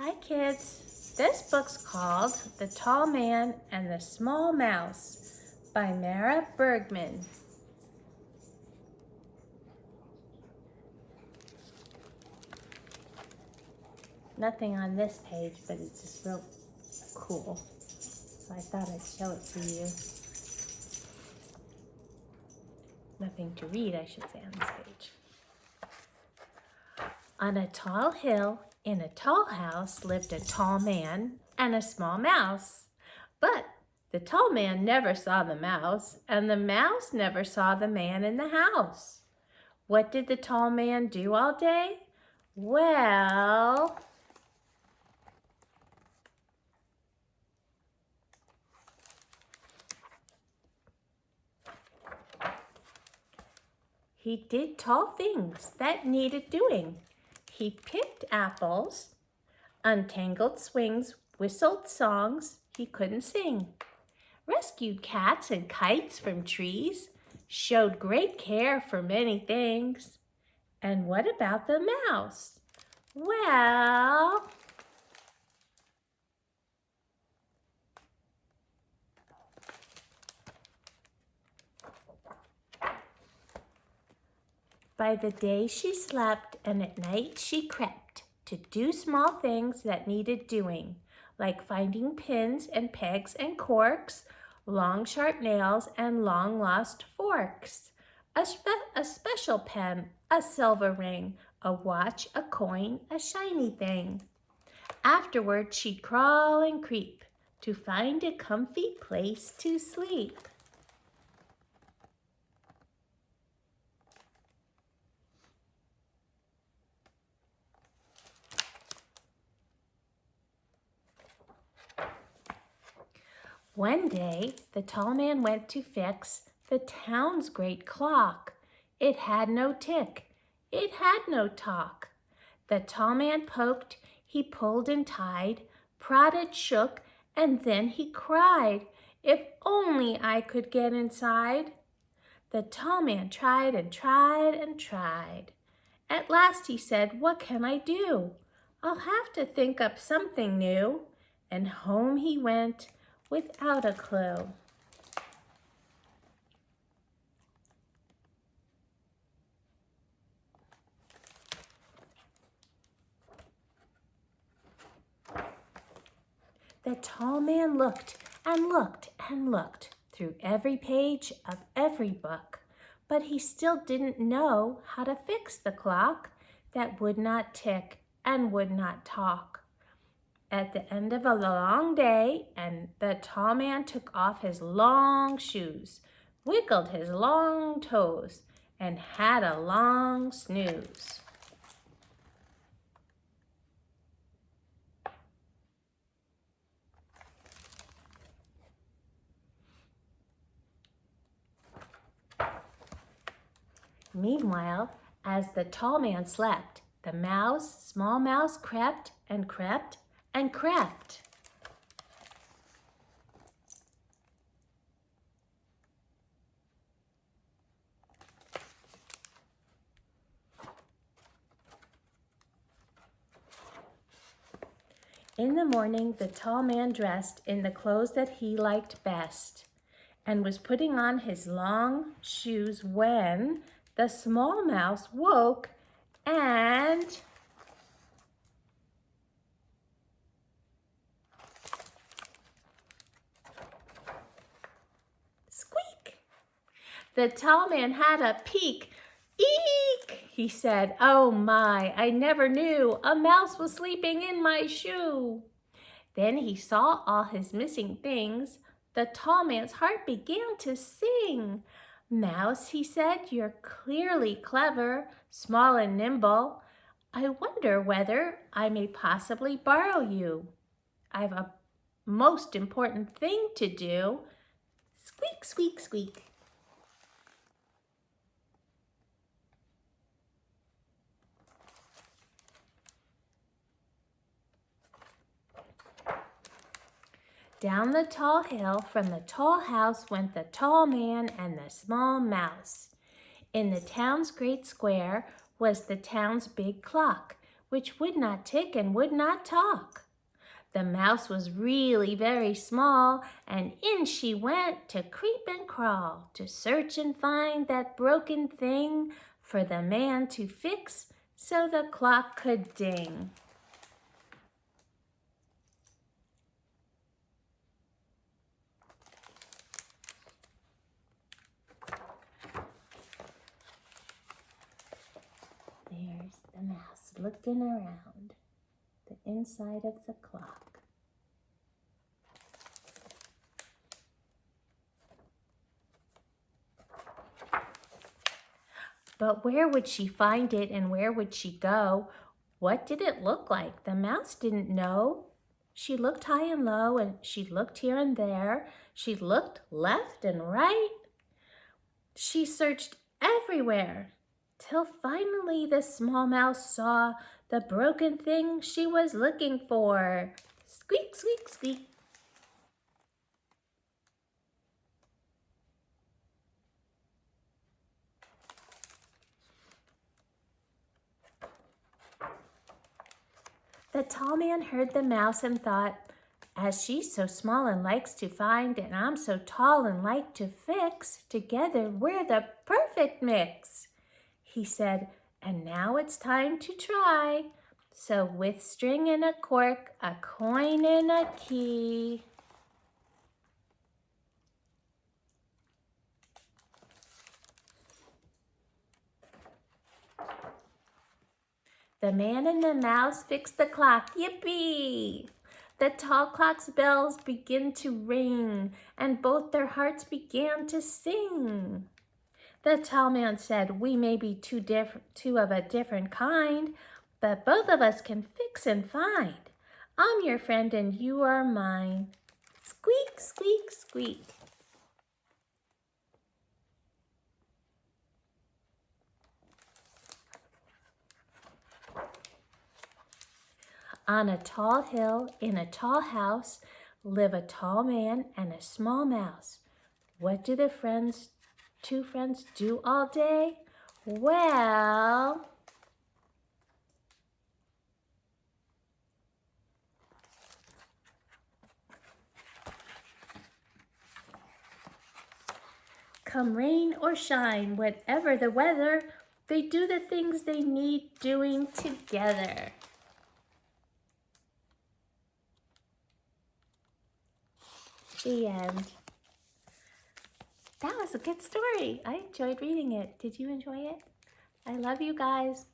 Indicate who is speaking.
Speaker 1: Hi kids, this book's called The Tall Man and the Small Mouse by Mara Bergman. Nothing on this page, but it's just real cool. So I thought I'd show it to you. Nothing to read, I should say, on this page. On a tall hill in a tall house lived a tall man and a small mouse. But the tall man never saw the mouse, and the mouse never saw the man in the house. What did the tall man do all day? Well, he did tall things that needed doing. He picked apples, untangled swings, whistled songs he couldn't sing, rescued cats and kites from trees, showed great care for many things. And what about the mouse? Well, by the day she slept, and at night she crept to do small things that needed doing, like finding pins and pegs and corks, long sharp nails and long lost forks, a special pen, a silver ring, a watch, a coin, a shiny thing. Afterward she'd crawl and creep to find a comfy place to sleep. One day, the tall man went to fix the town's great clock. It had no tick, it had no talk. The tall man poked, he pulled and tied, prodded, shook, and then he cried, "If only I could get inside." The tall man tried and tried and tried. At last he said, "What can I do? I'll have to think up something new." And home he went without a clue. The tall man looked and looked and looked through every page of every book, but he still didn't know how to fix the clock that would not tick and would not talk. At the end of a long day, and the tall man took off his long shoes, wiggled his long toes, and had a long snooze. Meanwhile, as the tall man slept, the mouse, small mouse, crept and crept and crept. In the morning, the tall man dressed in the clothes that he liked best and was putting on his long shoes when the small mouse woke and squeak! The tall man had a peek. "Eek!" he said. "Oh my, I never knew a mouse was sleeping in my shoe." Then he saw all his missing things. The tall man's heart began to sing. "Mouse," he said, "you're clearly clever, small and nimble. I wonder whether I may possibly borrow you. I've a most important thing to do." Squeak, squeak, squeak. Down the tall hill from the tall house went the tall man and the small mouse. In the town's great square was the town's big clock, which would not tick and would not talk. The mouse was really very small, and in she went to creep and crawl, to search and find that broken thing for the man to fix so the clock could ding. There's the mouse looking around the inside of the clock. But where would she find it and where would she go? What did it look like? The mouse didn't know. She looked high and low and she looked here and there. She looked left and right. She searched everywhere till finally the small mouse saw the broken thing she was looking for. Squeak, squeak, squeak. The tall man heard the mouse and thought, as she's so small and likes to find, and I'm so tall and like to fix, together we're the perfect mix. He said, and now it's time to try. So with string and a cork, a coin and a key. The man and the mouse fixed the clock, yippee! The tall clock's bells begin to ring, and both their hearts began to sing. The tall man said, we may be two of a different kind, but both of us can fix and find. I'm your friend and you are mine. Squeak, squeak, squeak. On a tall hill, in a tall house, live a tall man and a small mouse. What do the two friends do all day? Well, come rain or shine, whatever the weather, they do the things they need doing together. The end. That was a good story. I enjoyed reading it. Did you enjoy it? I love you guys.